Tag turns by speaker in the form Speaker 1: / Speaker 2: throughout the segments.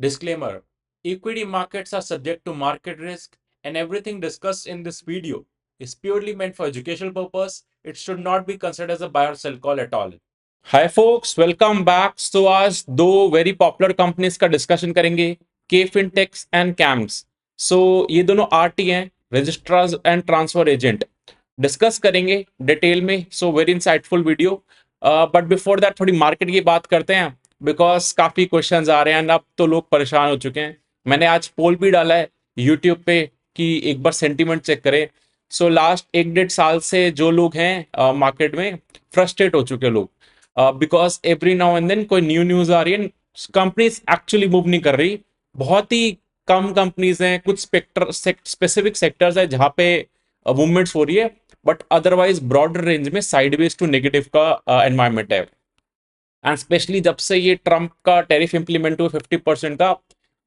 Speaker 1: Disclaimer: Equity markets are subject to market risk, and everything discussed in this video is purely meant for educational purpose. It should not be considered as a buy or sell call at all. Hi folks, welcome back. So आज दो very popular companies का discussion करेंगे, के फिनटेक्स and camps. सो ये दोनों RT हैं, registrars and transfer agent. Discuss करेंगे detail में. So very insightful video. But before that थोड़ी मार्केट की बात करते हैं, बिकॉज काफी क्वेश्चंस आ रहे हैं and अब तो लोग परेशान हो चुके हैं. मैंने आज पोल भी डाला है यूट्यूब पे कि एक बार सेंटीमेंट चेक करें. सो लास्ट एक डेढ़ साल से जो लोग हैं मार्केट में फ्रस्ट्रेट हो चुके हैं लोग, because every now and then कोई न्यू न्यूज आ रही है. कंपनीज एक्चुअली मूव नहीं कर रही. बहुत ही कम कंपनीज हैं, कुछ स्पेसिफिक सेक्टर्स है जहां पे मूवमेंट्स हो रही है, बट अदरवाइज ब्रॉडर रेंज में साइडवेज टू नेगेटिव का एनवायरमेंट है. एंड स्पेशली जब से ये ट्रम्प का टेरिफ इंप्लीमेंट हुआ 50% का,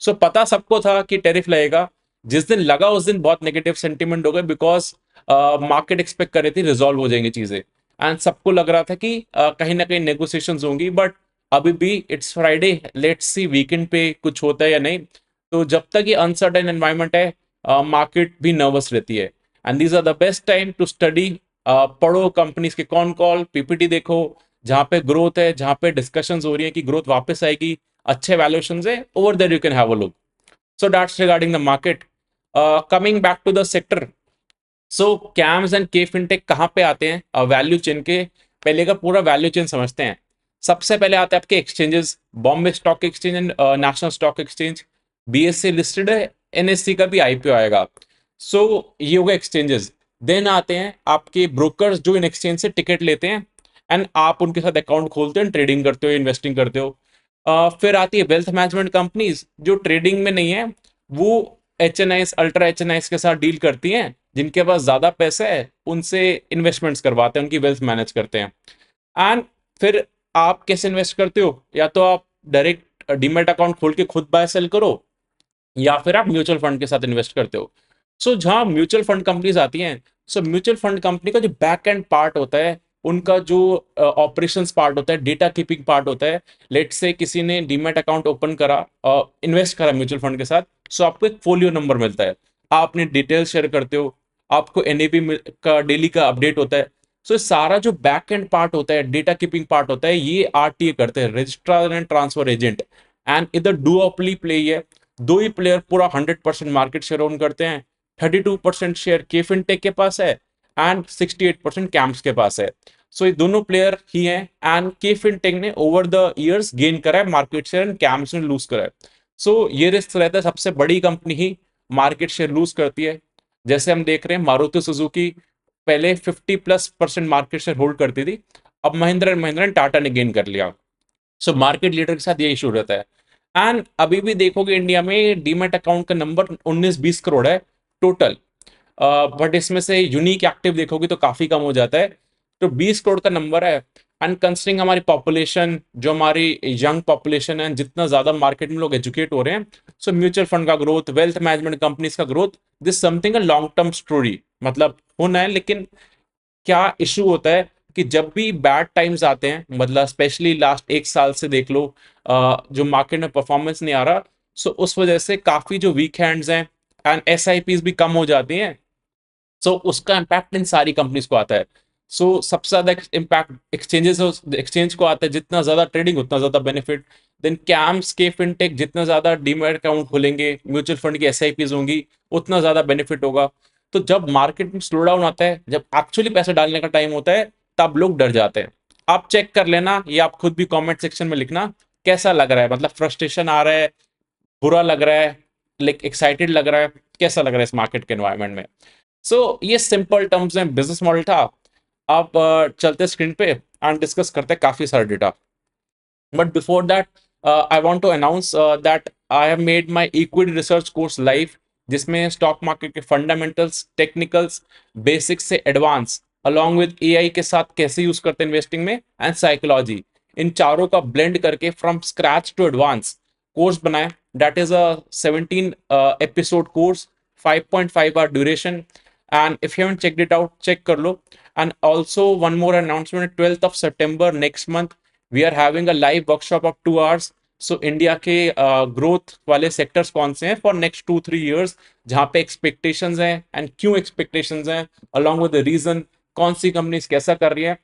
Speaker 1: सो पता सबको था कि टेरिफ लगेगा. जिस दिन लगा उस दिन बहुत नेगेटिव सेंटीमेंट हो गए, बिकॉज मार्केट एक्सपेक्ट कर रही थी रिजॉल्व हो जाएंगी चीजें. एंड सबको लग रहा था कि कहीं ना कहीं नेगोशिएशंस होंगी, बट अभी भी it's Friday, let's see weekend पे कुछ होता है या नहीं. तो जब तक ये अनसर्टेन एनवायरमेंट है, मार्केट भी नर्वस रहती है. And these are the best time to study. पढ़ो कंपनीज के कॉन कॉल, पीपीटी देखो जहां पे ग्रोथ है, जहां पे डिस्कशंस हो रही है कि ग्रोथ वापस आएगी, अच्छे वैल्यूएशन है, over there you can have a look. So that's regarding the market. Coming back to the sector. So CAMS and KFintech कहाँ पे आते हैं वैल्यू चेन के? पहले का पूरा वैल्यू चेन समझते हैं. सबसे पहले आते हैं आपके exchanges, Bombay stock exchange and national stock exchange. BSc listed है, एनएससी का भी आईपीओ आएगा. सो ये हो गए एक्सचेंजेस. देन आते हैं आपके ब्रोकर्स जो इन एक्सचेंज से टिकट लेते हैं एंड आप उनके साथ अकाउंट खोलते हो, ट्रेडिंग करते हो, इन्वेस्टिंग करते हो. फिर आती है वेल्थ मैनेजमेंट कंपनीज जो ट्रेडिंग में नहीं है, वो HNIs, ultra HNIs के साथ डील करती हैं. जिनके पास ज्यादा पैसा है उनसे इन्वेस्टमेंट्स करवाते हैं, उनकी वेल्थ मैनेज करते हैं. एंड फिर आप कैसे इन्वेस्ट करते हो? या तो आप डायरेक्ट डीमेट अकाउंट खोल के खुद बाय सेल करो, या फिर आप म्यूचुअल फंड के साथ इन्वेस्ट करते हो. सो जहां म्यूचुअल फंड कंपनीज आती हैं, सो म्यूचुअल फंड कंपनी का जो बैक एंड पार्ट होता है, उनका जो ऑपरेशंस पार्ट होता है, डेटा कीपिंग पार्ट होता है. लेट से किसी ने डीमेट अकाउंट ओपन करा, इन्वेस्ट करा म्यूचुअल फंड के साथ, सो आपको एक फोलियो नंबर मिलता है. आप अपनी डिटेल्स शेयर करते हो, आपको एनएबी का डेली का अपडेट होता है. सो सारा जो बैक एंड पार्ट होता है, डेटा कीपिंग पार्ट होता है, ये आरटीए करते हैं, registrar and transfer agent. And इधर डुओपली प्ले है. दो ही प्लेयर पूरा 100% मार्केट शेयर ओन करते हैं. 32% शेयर के फिनटेक के पास है एंड 68% कैम्प्स के पास है. सो ये दोनों प्लेयर ही हैं. एंड के फिनटेक ने ओवर द इयर्स गेन करा है मार्केट शेयर एंड कैम्प्स ने लूज करा है. सो ये रिस्क रहता है, सबसे बड़ी कंपनी ही मार्केट शेयर लूज करती है. जैसे हम देख रहे हैं मारुति सुजुकी पहले 50+% मार्केट शेयर होल्ड करती थी, अब महिंद्रा एंड महिंद्रा टाटा ने गेन कर लिया. सो मार्केट लीडर के साथ ये इशू रहता है. एंड अभी भी देखोगे इंडिया में डीमेट अकाउंट का नंबर 19-20 करोड़ है टोटल, बट इसमें से यूनिक एक्टिव देखोगे तो काफी कम हो जाता है. तो 20 करोड़ का नंबर है. एंड कंसिडरिंग हमारी पॉपुलेशन, जो हमारी यंग पॉपुलेशन है, जितना ज्यादा मार्केट में लोग एजुकेट हो रहे हैं, सो म्यूचुअल फंड का ग्रोथ, वेल्थ मैनेजमेंट कंपनीज का growth, this something a long term story. मतलब होना है, लेकिन क्या इशू होता है कि जब भी बैड टाइम्स आते हैं, मतलब स्पेशली लास्ट एक साल से देख लो, जो मार्केट में परफॉर्मेंस नहीं आ रहा, सो उस वजह से काफी जो वीक हैंड्स हैं एंड एस आई पीज भी कम हो जाती हैं. सो उसका इम्पैक्ट इन सारी कंपनीज को आता है. सो सबसे ज्यादा इम्पैक्ट एक्सचेंजेस, एक्सचेंज को आता है. जितना ज्यादा ट्रेडिंग उतना ज्यादा benefit. Then CAMS K fintech जितना ज्यादा डीमैट अकाउंट खोलेंगे, म्यूचुअल फंड की एसआईपीज होंगी, उतना ज्यादा बेनिफिट होगा. तो जब मार्केट में स्लो डाउन आता है, जब एक्चुअली पैसे डालने का टाइम होता है, तब लोग डर जाते हैं. आप चेक कर लेना, ये आप खुद भी कमेंट सेक्शन में लिखना कैसा लग रहा है. मतलब फ्रस्ट्रेशन आ रहा है, बुरा लग रहा है, लाइक एक्साइटेड लग रहा है, कैसा लग रहा है इस मार्केट के एनवायरनमेंट में. सो ये सिंपल टर्म्स में बिजनेस मॉडल था. आप चलते स्क्रीन पे एंड डिस्कस करते हैं काफी सारा data. But before that, I want to announce that I have made my equity research course live, जिसमें स्टॉक मार्केट के फंडामेंटल्स, टेक्निकल्स, बेसिक्स से एडवांस, अलॉन्ग विद एआई के साथ कैसे यूज करते हैं इन्वेस्टिंग में, एंड साइकोलॉजी, इन चारों का ब्लेंड करके from scratch to advance course बनाया. That is a 17 episode course, 5.5 hour duration. And if you haven't checked it out, check कर लो. And also one more announcement, 12th of September next month we are having a live workshop of 2 hours. So India के growth वाले sectors कौन से हैं for next 2-3 years, जहां पे expectations हैं एंड क्यों एक्सपेक्टेशंस हैं, अलॉन्ग विद द रीजन, कौन सी कंपनीज कैसा कर रही है,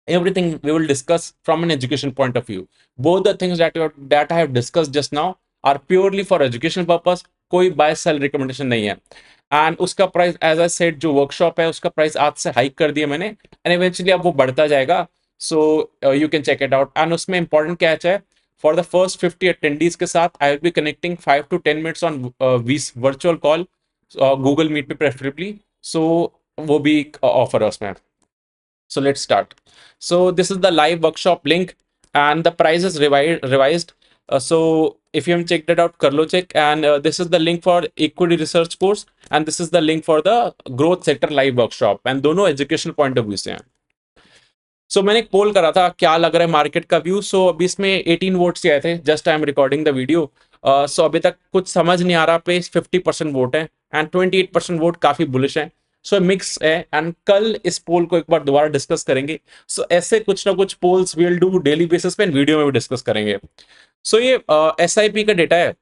Speaker 1: everything we will discuss from an education point of view. Both the things that I have discussed just now are purely for educational purpose. कोई bye cell recommendation नहीं है. And उसका price as I said, जो workshop है उसका price आज से hike कर दिया मैंने, एंड इवेंचुअली अब वो बढ़ता जाएगा. So you can check it out. And उसमें इंपॉर्टेंट कैच है, फॉर द फर्स्ट 50 attendees के साथ I will be connecting 5 to 10 minutes on virtual call, Google Meet पे प्रेफरेबली. सो वो भी ऑफर है उसमें. So let's start. So this is the live workshop link, and the price is revised. So if you haven't checked it out, Karlo check. And this is the link for equity research course, and this is the link for the growth sector live workshop. And दोनों educational point of view से हैं. सो मैंने एक पोल करा था, क्या लग रहा है मार्केट का व्यू. सो अभी इसमें 18 वोट्स आए थे, just I am recording the video. So अभी तक कुछ समझ नहीं आ रहा. पे 50% वोट है एंड 28% वोट काफी बुलिश है. सो मिक्स है, एंड कल इस पोल को एक बार दोबारा डिस्कस करेंगे. सो ऐसे कुछ ना कुछ polls will do daily basis पे, वीडियो में भी डिस्कस करेंगे. सो ये SIP का डेटा है.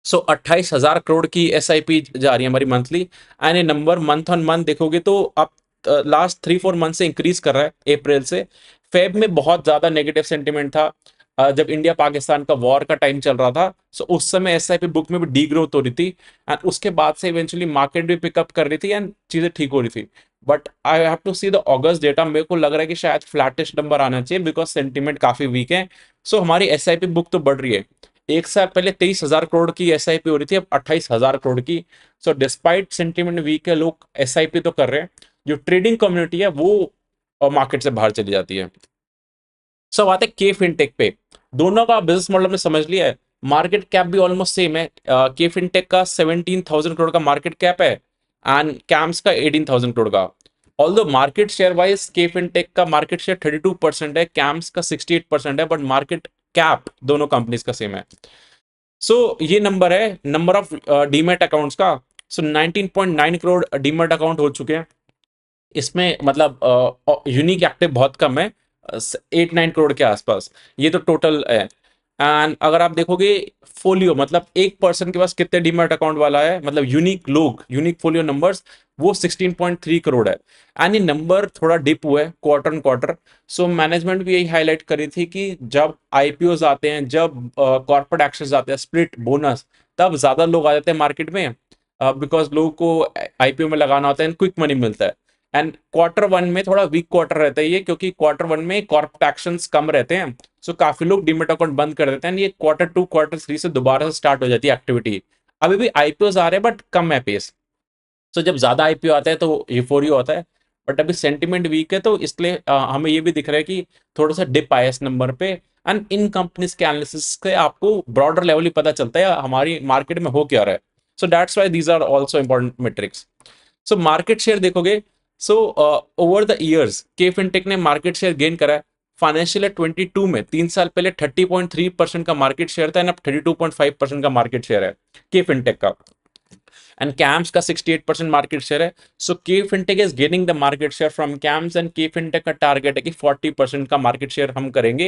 Speaker 1: सो 28,000 करोड़ की SIP जा रही है हमारी मंथली. एंड ये नंबर मंथ ऑन मंथ देखोगे तो अब लास्ट 3-4 मंथ से इंक्रीज कर रहा है अप्रैल से. फेब में बहुत ज्यादा नेगेटिव सेंटिमेंट था, जब इंडिया पाकिस्तान का वॉर का टाइम चल रहा था. सो उस समय SIP बुक में भी डी ग्रोथ हो रही थी, एंड उसके बाद से इवेंचुअली मार्केट भी पिकअप कर रही थी एंड चीजें ठीक हो रही थी. But I have to see the August data. मेरे को लग रहा है कि शायद फ्लैटिश नंबर आना चाहिए, बिकॉज सेंटिमेंट काफी वीक है. सो हमारी SIP बुक तो बढ़ रही है. एक साल पहले 23,000 करोड़ की SIP हो रही थी, अब 28,000 करोड़ की. सो डिस्पाइट सेंटिमेंट वीक है, लोग SIP तो कर रहे हैं. जो ट्रेडिंग कम्युनिटी है वो मार्केट से बाहर चली जाती है. सब आते हैं के फिनटेक पे. दोनों का बिजनेस मॉडल में समझ लिया है. मार्केट कैप भी ऑलमोस्ट सेम है. के फिनटेक का 17,000 करोड़ का मार्केट कैप है, एंड कैम्स का 18,000 करोड़ का. Although market share wise K fintech का मार्केट शेयर 32% है, कैम्स का 68% है, बट मार्केट कैप दोनों कंपनीज का सेम है. सो ये नंबर है, नंबर ऑफ डीमेट अकाउंट्स का. सो 19.9 करोड़ डीमेट अकाउंट हो चुके हैं. इसमें मतलब यूनिक एक्टिव बहुत कम है, 8-9 करोड़ के आसपास. ये तो टोटल है. एंड अगर आप देखोगे फोलियो, मतलब एक पर्सन के पास कितने डीमैट अकाउंट वाला है, मतलब यूनिक लोग, यूनिक फोलियो नंबर्स, वो 16.3 करोड़ है. एंड ये नंबर थोड़ा डिप हुआ है quarter on quarter. So management भी यही हाईलाइट करी थी कि जब IPOs आते हैं, जब कॉर्पोरेट एक्शंस आते हैं, स्प्लिट बोनस, तब ज्यादा लोग आ जाते हैं मार्केट में, बिकॉज लोगों को IPO में लगाना होता है, क्विक मनी मिलता है. एंड क्वार्टर 1 में थोड़ा वीक क्वार्टर रहता है ये, क्योंकि क्वार्टर 1 में कॉर्पोरेट एक्शंस कम रहते हैं. सो काफी लोग डीमेट अकाउंट बंद कर देते हैं. ये क्वार्टर 2 क्वार्टर 3 से दोबारा से स्टार्ट हो जाती है एक्टिविटी. अभी भी IPOs आ रहे हैं, बट कम है पेस. सो जब ज्यादा IPO आता है तो यूफोरिया होता है. बट अभी सेंटिमेंट वीक है, तो इसलिए हमें ये भी दिख रहा है कि थोड़ा सा डिप आया इस नंबर पे. एंड इन कंपनीज के एनालिसिस से आपको ब्रॉडर लेवल ही पता चलता है हमारी मार्केट में हो क्या रहा है. So that's why these are also important metrics. So market share देखोगे, so over the years KFintech ने मार्केट शेयर गेन करा है. फाइनेंशियल ईयर 22 में, 3 साल पहले 30.3% का मार्केट शेयर था, एंड अब 32.5% का मार्केट शेयर है के फिनटेक का. एंड कैम्स का 68% मार्केट शेयर है. सो K fintech is gaining the market share from camps, and KFintech का टारगेट है कि 40% का मार्केट शेयर हम करेंगे.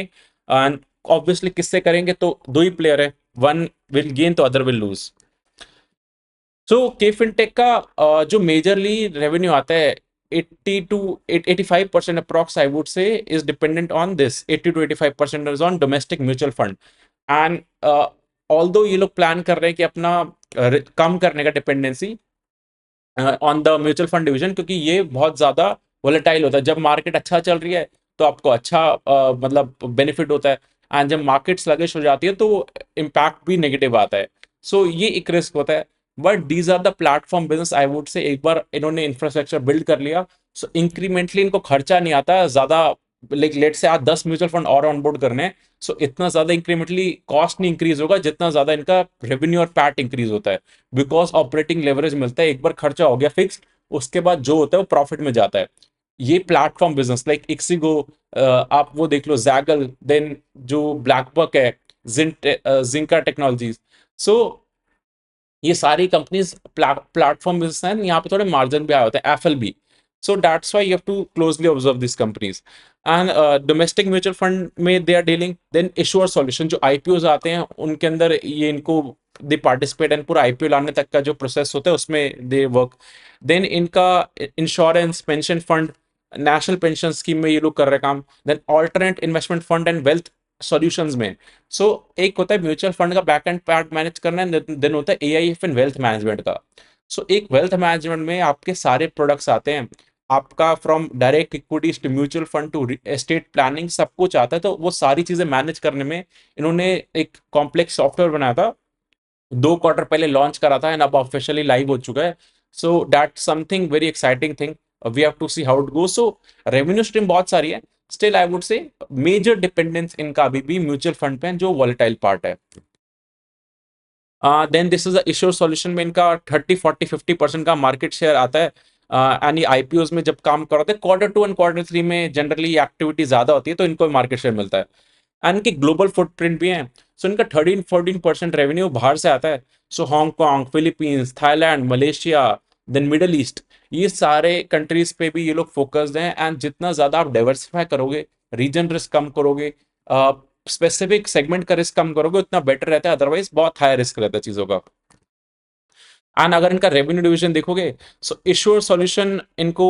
Speaker 1: एंड ऑब्वियसली किससे करेंगे, तो दो ही प्लेयर है, वन विल गेन तो other will lose. So KFintech का जो मेजरली रेवेन्यू आता है, 80 to 85% अप्रॉक्स आई वुड से is dependent on this. 80 to 85% is on domestic mutual fund. And although ये लोग प्लान कर रहे हैं कि अपना कम करने का dependency on the mutual fund division, क्योंकि ये बहुत ज्यादा वोलेटाइल होता है. जब मार्केट अच्छा चल रही है तो आपको अच्छा मतलब बेनिफिट होता है, एंड जब मार्केट स्लगिश हो जाती है तो इम्पैक्ट भी नेगेटिव आता है. सो ये एक रिस्क होता है. But these are the platform business I would say. एक बार इन्होंने इंफ्रास्ट्रक्चर बिल्ड कर लिया, सो इंक्रीमेंटली इनको खर्चा नहीं आता ज्यादा. लाइक लेट से आज 10 म्यूचुअल फंड और ऑनबोर्ड करने हैं, सो इतना ज्यादा इंक्रीमेंटली कॉस्ट नहीं इंक्रीज होगा जितना ज्यादा इनका रेवेन्यू और पैट इंक्रीज होता है, बिकॉज ऑपरेटिंग लेवरेज मिलता है. एक बार खर्चा हो गया फिक्स, उसके बाद जो होता है वो प्रॉफिट में जाता है. ये प्लेटफॉर्म बिजनेस लाइक इक्सिगो, आप वो देख लो, जैगल, देन जो ब्लैकबक है, जिंका टेक्नोलॉजीज. सो ये सारी कंपनीज प्लेटफॉर्म बिजनेस हैं. यहाँ पे थोड़े मार्जिन भी आए होते हैं. एफएल भी, So that's why you have to closely observe these companies. And domestic mutual fund में they are dealing then issuer solution, जो आईपीओज आते हैं उनके अंदर ये इनको दे पार्टिसिपेट, एंड पूरा आईपीओ लाने तक का जो प्रोसेस होता है उसमें दे वर्क। देन इनका insurance, pension fund, national pension scheme में ये लोग कर रहे हैं काम। Then alternate investment fund and wealth solutions में। सो एक होता है म्यूचुअल फंड का बैक एंड पार्ट मैनेज करना, देन होता है एआईएफ एंड वेल्थ मैनेजमेंट का। सो एक वेल्थ मैनेजमेंट में आपके सारे प्रोडक्ट्स आते हैं, आपका from direct equities to mutual fund to estate planning सब कुछ आता है। तो वो सारी चीजें मैनेज करने में इन्होंने एक कॉम्प्लेक्स सॉफ्टवेयर बनाया था, 2 क्वार्टर पहले लॉन्च करा था, एंड अब ऑफिशियली लाइव हो चुका है। So that something very exciting thing, we have to see how it go. So revenue stream बहुत सारी है, still I would say major dependence इनका अभी भी म्यूचुअल फंड पे है, जो वॉलेटाइल पार्ट है। Then this is issuer solution में इनका 30, 40, 50% का मार्केट शेयर आता है। एंड ये आईपीओ में जब काम कराते हैं Q2 एंड Q3 में जनरली एक्टिविटी ज्यादा होती है, तो इनको मार्केट शेयर मिलता है। एंड इनकी ग्लोबल फुटप्रिंट भी है। सो इनका 13, 14% रेवेन्यू बाहर से आता है। So Hong Kong, Philippines, Thailand, Malaysia, then Middle East, ये सारे कंट्रीज पे भी ये लोग फोकस्ड हैं। एंड जितना ज्यादा आप डाइवर्सिफाई करोगे, रीजन रिस्क कम करोगे, स्पेसिफिक सेगमेंट का रिस्क कम करोगे, उतना बेटर रहता है। अदरवाइज बहुत हाई रिस्क रहता है चीजों का। एंड अगर इनका रेवेन्यू डिवीजन देखोगे, सो इश्योर सॉल्यूशन इनको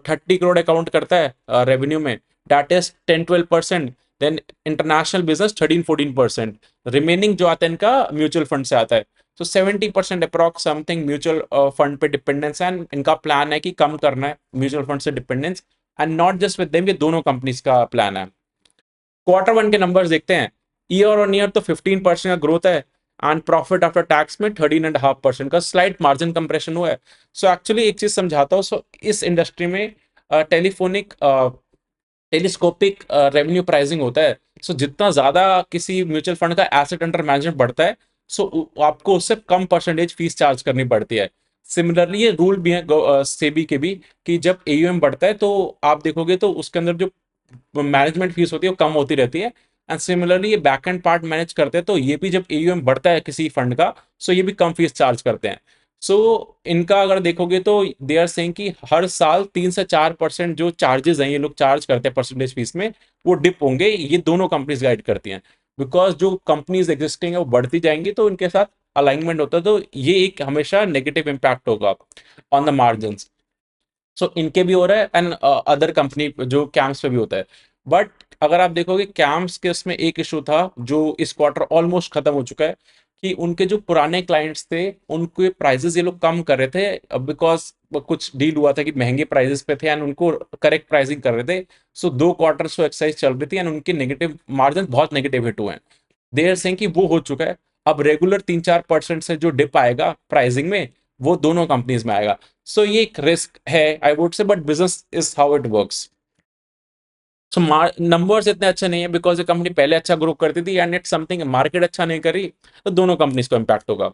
Speaker 1: 30 करोड़ अकाउंट करता है रेवेन्यू में, that is 10, 12%। Then international business 13, 14%। Remaining जो आता है इनका म्यूचुअल फंड से आता है। तो 70% अप्रॉक्स समथिंग म्यूचुअल फंड पे डिपेंडेंस है, एंड इनका प्लान है कि कम करना है म्यूचुअल फंड से dependence. And not just with them, ये दोनों कंपनीज का प्लान है। Q1 के नंबर्स देखते हैं, ईयर ऑन ईयर तो 15% का ग्रोथ है, एंड प्रॉफिट आफ्टर टैक्स में 13.5% का स्लाइट मार्जिन कंप्रेशन हुआ है। सो एक्चुअली एक चीज समझाता हूँ। सो इस इंडस्ट्री में टेलीफोनिक टेलीस्कोपिक रेवेन्यू प्राइसिंग होता है। सो जितना ज्यादा किसी म्यूचुअल फंड का एसेट अंडर मैनेजमेंट बढ़ता है, सो आपको उससे कम परसेंटेज फीस चार्ज करनी पड़ती है। सिमिलरली ये रूल भी है सेबी के भी, कि जब एयूएम बढ़ता है तो आप देखोगे तो उसके अंदर जो मैनेजमेंट फीस होती है वो कम होती रहती है। एंड सिमिलरली ये बैक एंड पार्ट मैनेज करते हैं, तो ये भी जब एयूएम बढ़ता है किसी फंड का, सो ये भी कम फीस चार्ज करते हैं। सो इनका अगर देखोगे तो दे आर सेइंग कि हर साल 3 से 4% जो चार्जेस हैं ये लोग चार्ज करते हैं परसेंटेज फीस में, वो डिप होंगे। ये दोनों कंपनीज गाइड करती हैं, बिकॉज जो कंपनीज एग्जिस्टिंग है वो बढ़ती जाएंगी, तो इनके साथ अलाइनमेंट होता है, तो ये एक हमेशा नेगेटिव इंपैक्ट होगा ऑन द मार्जिन। सो इनके भी हो रहा है, एंड अदर कंपनी जो कैम्स पे भी होता है। बट अगर आप देखोगे कैम्स के उसमें एक इशू था जो इस क्वार्टर ऑलमोस्ट खत्म हो चुका है, कि उनके जो पुराने क्लाइंट्स थे उनके प्राइजेस ये लोग कम कर रहे थे, बिकॉज कुछ डील हुआ था कि महंगे प्राइजेस पे थे, एंड उनको करेक्ट प्राइसिंग कर रहे थे। सो 2 क्वार्टर से एक्सरसाइज चल रही थी, एंड उनके नेगेटिव मार्जिन बहुत नेगेटिव हिट हुए हैं। देर से कि वो हो चुका है। अब रेगुलर 3, 4% से जो डिप आएगा प्राइसिंग में, वो दोनों कंपनीज में आएगा। सो ये एक रिस्क है आई वुड से, but business is how it works. So numbers इतने अच्छे नहीं है, बिकॉज ये कंपनी पहले अच्छा ग्रो करती थी, एंड इट समथिंग मार्केट अच्छा नहीं करी, तो दोनों कंपनीज को इम्पैक्ट होगा।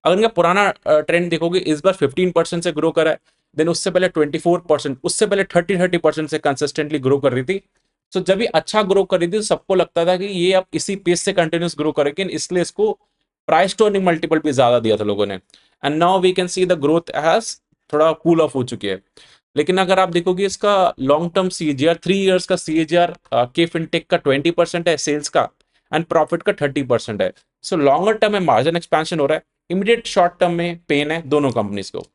Speaker 1: अगर इनका पुराना ट्रेंड देखोगे, इस बार 15% से ग्रो करा है, देन उससे पहले 24%, उससे पहले 30% से कंसिस्टेंटली ग्रो कर रही थी। सो जब ये अच्छा ग्रो कर रही थी तो सबको लगता था कि ये अब इसी पेस से कंटिन्यूस ग्रो करेगी, इसलिए इसको प्राइस टू अर्निंग मल्टीपल भी ज्यादा दिया था लोगों ने। And now we can see the growth has थोड़ा कूल ऑफ हो चुकी है। लेकिन अगर आप देखोगे इसका लॉन्ग टर्म सीएजीआर, 3 इयर्स का सीएजीआर के फिनटेक का 20% है सेल्स का, एंड प्रॉफिट का 30% है। सो लॉन्गर टर्म में मार्जिन एक्सपेंशन हो रहा है, इमीडिएट शॉर्ट टर्म में पेन है दोनों कंपनीज को।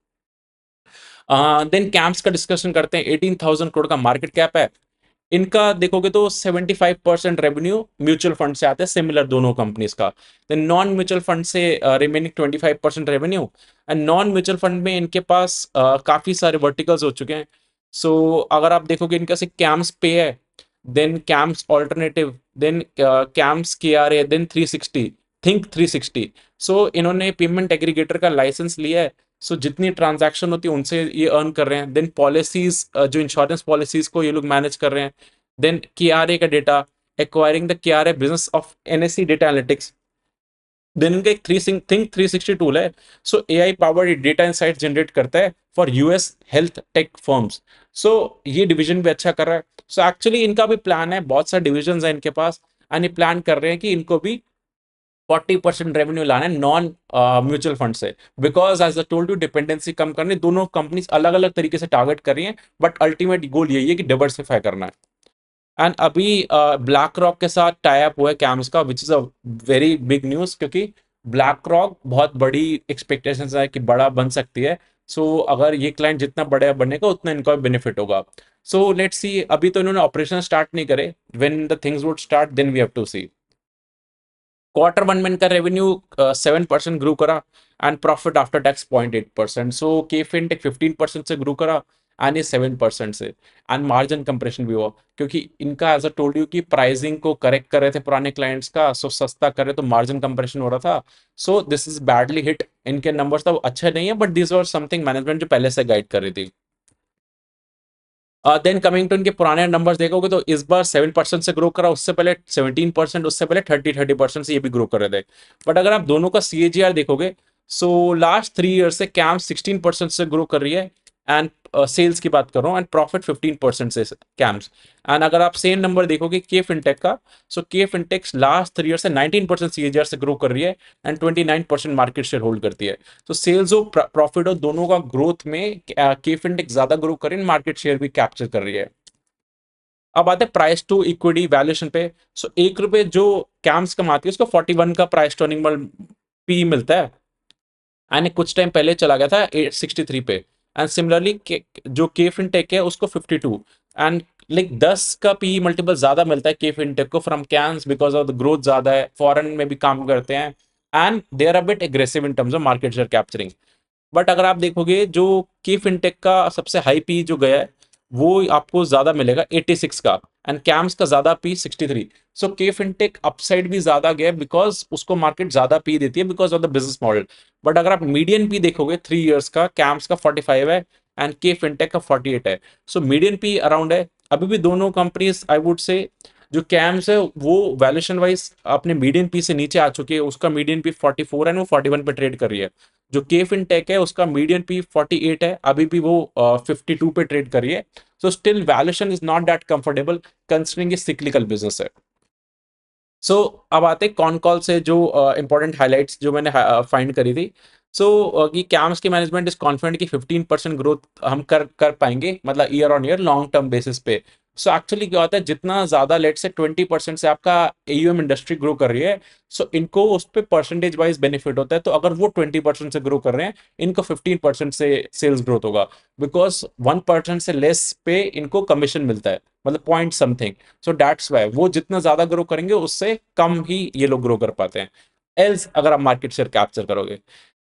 Speaker 1: देन कैम्प्स का डिस्कशन करते हैं, 18,000 करोड़ का मार्केट कैप है इनका। देखोगे तो 75% रेवेन्यू म्यूचुअल फंड से आता है, सिमिलर दोनों कंपनीज का। देन नॉन म्यूचुअल फंड से remaining 25% revenue. And non mutual fund में इनके पास काफी सारे वर्टिकल्स हो चुके हैं। सो अगर आप देखोगे इनका से कैम्स पे है, then CAMS alternative, then CAMS K R A, then 360, think 360। So इन्होंने पेमेंट एग्रीगेटर का लाइसेंस लिया है। सो जितनी ट्रांजैक्शन होती है उनसे ये अर्न कर रहे हैं। देन पॉलिसीज, जो इंश्योरेंस पॉलिसीज को ये लोग मैनेज कर रहे हैं। देन केआरए का data, acquiring the KRA business of NSC data analytics. Then इनका एक थिंक 360 टूल है। So AI powered data insight generate करता है for US health tech firms. So ये डिवीजन भी अच्छा कर रहा है। सो एक्चुअली इनका भी प्लान है, बहुत सारे डिविजन है इनके पास, एंड ये प्लान कर रहे हैं कि इनको भी 40% रेवेन्यू लाना है नॉन म्यूचुअल फंड से, because as a told you dependency कम करनी, दोनों कंपनीज अलग अलग तरीके से टारगेट कर रही हैं, बट अल्टीमेट गोल यही है कि डाइवर्सिफाई करना है। एंड अभी ब्लैक रॉक के साथ टाई अप हुआ है कैम्स का, which is a very big news, क्योंकि ब्लैक रॉक बहुत बड़ी एक्सपेक्टेशंस है कि बड़ा बन सकती है। सो अगर ये क्लाइंट जितना बड़ा बनेगा उतना इनका बेनिफिट होगा। सो लेट्स सी, अभी तो इन्होंने ऑपरेशन स्टार्ट नहीं करे, when the things would start then we have to see. Quarter one में इनका रेवेन्यू 7% ग्रो करा, and profit after tax 0.8%। So KFintech 15% से ग्रो करा, एंड ये 7% से। एंड मार्जिन कंप्रेशन भी हुआ, क्योंकि इनका एज अ टोल्ड यू कि प्राइसिंग को करेक्ट कर रहे थे पुराने क्लाइंट्स का, सो सस्ता कर रहे तो मार्जिन कंप्रेशन हो रहा था। So this is badly hit, इनके नंबर्स तो अच्छे नहीं है, but this were something management जो पहले से गाइड कर रही थी। देन कमिंग टू इनके पुराने नंबर्स देखोगे तो इस बार 7% से ग्रो करा, उससे पहले 17%, उससे पहले 30% से ये भी ग्रो कर रहे थे। बट अगर आप दोनों का सीएजीआर देखोगे, सो लास्ट 3 ईयर से कैम 16% से ग्रो कर रही है, एंड सेल्स की बात कर रहा हूँ, एंड प्रॉफिट 15% से कैम्स। एंड अगर आप सेम नंबर देखोगे के फिनटेक का, सो के फिनटेक लास्ट 3 ईयर से 19% सीएजीआर से ग्रो कर रही है, एंड 29% मार्केट शेयर होल्ड करती है। तो सेल्स और प्रॉफिट और दोनों का ग्रोथ में के फिनटेक ज्यादा ग्रो कर रही है, मार्केट शेयर भी कैप्चर कर रही है। अब आते हैं प्राइस टू इक्विटी वैल्यूएशन पे। सो 1 रुपए जो कैम्स कमाती है उसको 41 का प्राइस टू अर्निंग पी मिलता है, एंड कुछ टाइम पहले चला गया था 63 पे। एंड सिमिलरली जो के फिनटेक है उसको 52, एंड लाइक 10 का पी मल्टीपल ज्यादा मिलता है के फिनटेक को from CAMS, because of the growth ज्यादा है, फॉरेन में भी काम करते हैं, and they are a bit aggressive in terms of market share capturing. But अगर आप देखोगे जो की फिनटेक का सबसे हाई पी जो गया है, वो आपको ज्यादा मिलेगा 86 का, एंड कैम्स का ज्यादा पी 63। सो के फिनटेक अपसाइड भी ज्यादा गया बिकॉज उसको मार्केट ज्यादा पी देती है because of the business model. But अगर आप मीडियन पी देखोगे 3 ईयर्स का, कैम्स का 45 है, एंड के फिनटेक का 48 है। सो मीडियन पी अराउंड है। अभी भी दोनों कंपनीज आई वुड से, जो कैम्स है वो वैल्यूएशन वाइज अपने मीडियन पी से नीचे आ चुकी है, उसका मीडियन पी 44 है, वो 41 पे ट्रेड कर रही है। जो के फिनटेक है उसका मीडियन पी 48 है, अभी भी वो 52 पे ट्रेड कर रही है। So still valuation is not that comfortable considering ये सिक्लिकल बिजनेस है। सो अब आते हैं कॉन कॉल से जो इंपॉर्टेंट हाइलाइट्स जो मैंने फाइंड करी थी। सो कि कैम्स की मैनेजमेंट इज कॉन्फिडेंट कि 15% ग्रोथ हम कर कर पाएंगे, मतलब year on year long term basis पे। सो एक्चुअली क्या होता है, जितना ज्यादा लेट से 20% से आपका एयूएम इंडस्ट्री ग्रो कर रही है, सो इनको उस पर परसेंटेज वाइज बेनिफिट होता है। तो अगर वो 20% से ग्रो कर रहे हैं, इनको 15% से सेल्स ग्रोथ होगा, बिकॉज 1% से लेस पे इनको कमीशन मिलता है, मतलब point something. So that's why वो जितना ज्यादा ग्रो करेंगे उससे कम ही ये लोग ग्रो कर पाते हैं, एल्स अगर आप मार्केट शेयर कैप्चर करोगे।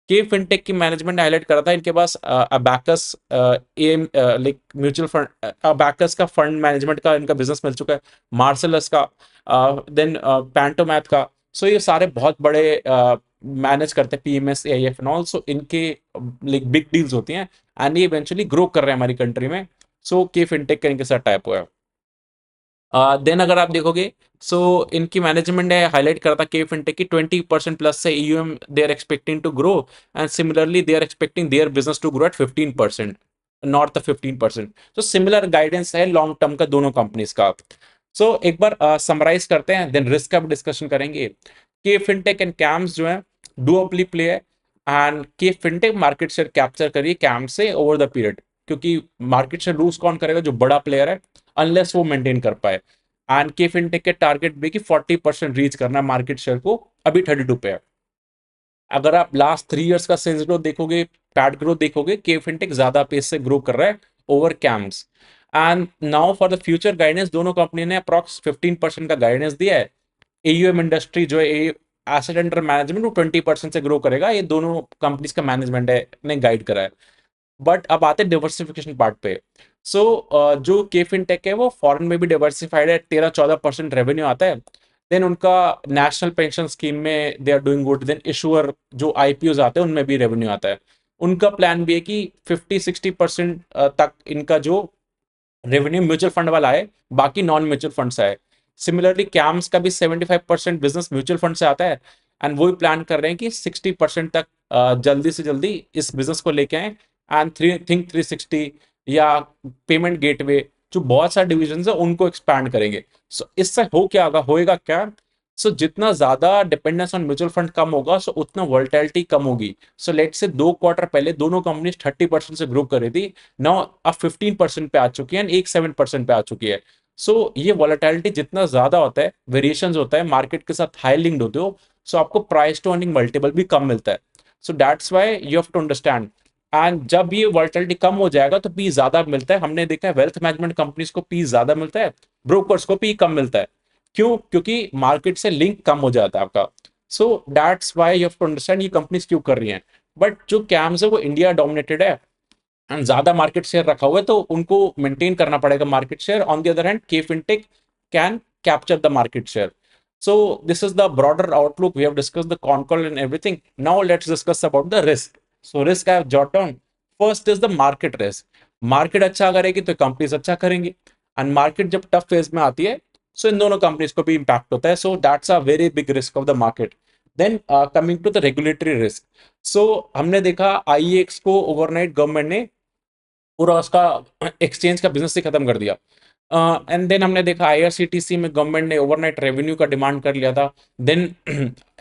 Speaker 1: के फिनटेक की मैनेजमेंट हाईलाइट करा था, इनके पास Abacus AM like mutual fund, Abacus का फंड मैनेजमेंट का इनका बिजनेस मिल चुका है, मार्सलस का, देन पैंटोमैथ का। सो ये सारे बहुत बड़े मैनेज करते हैं पीएमएस एआईएफ एंड ऑल, सो इनके लाइक बिग डील्स होती हैं, एंड ये इवेंचुअली ग्रो कर रहे हैं हमारी कंट्री में। सो के फिनटेक का इनके साथ टाइप हुआ है। देन अगर आप देखोगे, सो इनकी मैनेजमेंट ने हाईलाइट करा था के फिनटेक की 20% प्लस से AUM they are expecting to grow, and similarly they are expecting their business to grow at 15%, north of 15%। तो सिमिलर गाइडेंस है लॉन्ग टर्म का दोनों कंपनीज का। सो एक बार समराइज करते हैं, देन रिस्क का भी डिस्कशन करेंगे। के फिनटेक एंड कैम्स जो है डुओपली प्ले है, and K fintech market share capture करिए कैम से ओवर द पीरियड, क्योंकि मार्केट शेयर लूज कौन करेगा, जो बड़ा प्लेयर है, अनलेस वो मेंटेन कर पाए। एंड के फिनटेक के टारगेट भी कि 40% रीच करना मार्केट शेयर को, अभी 32 पे है। अगर आप लास्ट 3 ईयर्स का सेल्स ग्रोथ देखोगे, पैट ग्रोथ देखोगे, के फिनटेक ज्यादा पेस से ग्रो कर रहा है over camps. And now for the future guidance, दोनों कंपनी ने अप्रॉक्स 15% का गाइडेंस दिया है। एयूएम इंडस्ट्री जो है एसेट अंडर मैनेजमेंट, वो 20% से ग्रो करेगा, ये दोनों कंपनीज का मैनेजमेंट है ने गाइड करा है। बट अब आते हैं डिवर्सिफिकेशन पार्ट पे। सो जो के फिनटेक है वो फॉरेन में भी डिवर्सिफाइड है, 13-14% रेवेन्यू आता है। देन उनका नेशनल पेंशन स्कीम में they are doing good. Then issuer जो आईपीओ आते हैं उनमें भी रेवेन्यू आता है। उनका प्लान भी है कि 50-60% तक इनका जो रेवेन्यू म्यूचुअल फंड वाला है, बाकी नॉन म्यूचुअल फंड से है। सिमिलरली कैम्स का भी 75% बिजनेस म्यूचुअल फंड से आता है, एंड वो भी प्लान कर रहे हैं कि 60% तक जल्दी से जल्दी इस बिजनेस को लेके आए। एंड थिंक 360 या पेमेंट गेटवे, जो बहुत सारे डिविजन है उनको एक्सपैंड करेंगे। सो इससे हो क्या होगा, होएगा क्या, सो जितना ज्यादा डिपेंडेंस ऑन म्यूचुअल फंड कम होगा, सो उतना वोलेटिलिटी कम होगी। सो लेट से 2 क्वार्टर पहले दोनों कंपनीज 30% से ग्रो कर रही थी, नाउ अब 15% पे आ चुकी है, एक 7% पे आ चुकी है। सो ये वोलेटिलिटी जितना ज्यादा होता है, वेरिएशंस होता है, मार्केट के साथ हाई लिंक्ड होते हो, सो आपको प्राइस टू अर्निंग मल्टीपल भी कम मिलता है। So that's why you have to understand. And जब ये वोलेटिलिटी कम हो जाएगा तो पी ज्यादा मिलता है। हमने देखा है वेल्थ मैनेजमेंट कंपनीज को पी ज्यादा मिलता है, ब्रोकर्स को पी कम मिलता है। क्यों? क्योंकि मार्केट से लिंक कम हो जाता है आपका। So that's why you have to understand ये कंपनीज क्यों कर रही हैं। बट जो कैम्स है वो इंडिया डोमिनेटेड है एंड ज्यादा मार्केट शेयर रखा हुआ है, तो उनको मेंटेन करना पड़ेगा market share. On the other hand K Fintech can capture the market share. So this is the broader outlook. We have discussed the con call and everything. Now let's discuss about the risk. So risk I have jot down. First is the market risk. Market अच्छा करेगी तो companies अच्छा करेंगी, and market जब tough phase में आती है, सो इन दोनों कंपनीज को भी इंपैक्ट होता है। So that's a very big risk of the market. Then coming to the regulatory risk. So हमने देखा आईएक्स को ओवरनाइट गवर्नमेंट ने पूरा उसका एक्सचेंज का बिजनेस ही खत्म कर दिया। एंड देन हमने देखा आईआरसीटीसी में गवर्नमेंट ने ओवरनाइट रेवेन्यू का डिमांड कर लिया था। देन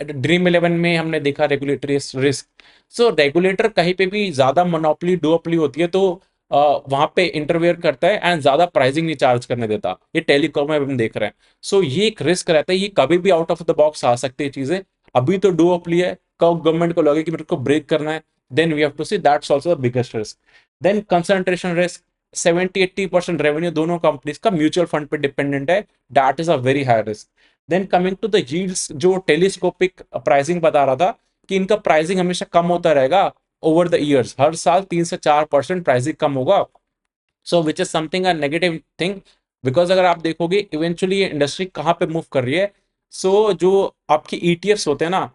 Speaker 1: ड्रीम इलेवन में हमने देखा रेगुलेटरी रिस्क। सो रेगुलेटर कहीं पे भी ज्यादा मोनोपोली डुओपोली होती है तो वहां पे इंटरवियर करता है एंड ज्यादा प्राइसिंग नहीं चार्ज करने देता। ये टेलीकॉम में हम देख रहे हैं। सो ये एक रिस्क रहता है, ये कभी भी आउट ऑफ द बॉक्स आ सकती है चीजें। अभी तो डुओपोली है, कब गवर्नमेंट को लगे कि मेरे को ब्रेक करना है, then we have to see that's also the biggest risk. Then concentration risk. 70-80% revenue दोनों कंपनीज का म्यूचुअल फंड पे डिपेंडेंट है, that is a very high risk. Then coming to the yields, जो टेलीस्कोपिक प्राइसिंग बता रहा था कि इनका प्राइसिंग हमेशा कम होता रहेगा ओवर द ईयर्स, हर साल 3 से 4% प्राइसिंग कम होगा। So which is something a negative thing, because अगर आप देखोगे इवेंचुअली ये इंडस्ट्री कहाँ पे मूव कर रही है। सो जो आपकी ईटीएफ्स होते हैं ना,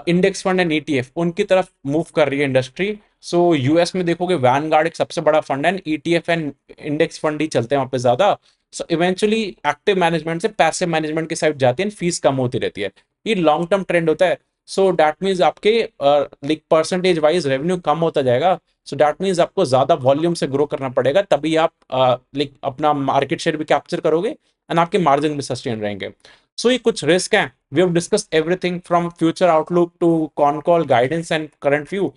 Speaker 1: इंडेक्स फंड एंड ईटीएफ, उनकी तरफ मूव कर रही है इंडस्ट्री। सो यूएस में देखोगे वैनगार्ड एक सबसे बड़ा फंड है, ईटीएफ एंड इंडेक्स फंड ही चलते हैं वहां पे ज्यादा। सो इवेंचुअली एक्टिव मैनेजमेंट से पैसिव मैनेजमेंट की साइड जाती है, फीस कम होती रहती है। ये लॉन्ग टर्म ट्रेंड होता है। सो दैट मीन्स आपके लाइक परसेंटेज वाइज रेवेन्यू कम होता जाएगा। सो दैट मीन्स आपको ज्यादा वॉल्यूम से ग्रो करना पड़ेगा, तभी आप लाइक अपना मार्केट शेयर भी कैप्चर करोगे एंड आपके मार्जिन भी सस्टेन रहेंगे। सो ये कुछ रिस्क हैं। We have discussed everything from future outlook to con call guidance and current view.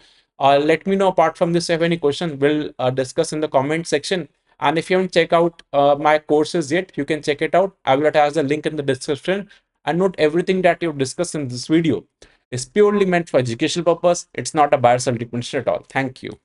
Speaker 1: Let me know apart from this if you have any question. We'll discuss in the comment section. And if you haven't checked out my courses yet, you can check it out. I will attach the link in the description. And note everything that you've discussed in this video is purely meant for educational purpose. It's not a buyer sell recommendation at all. Thank you.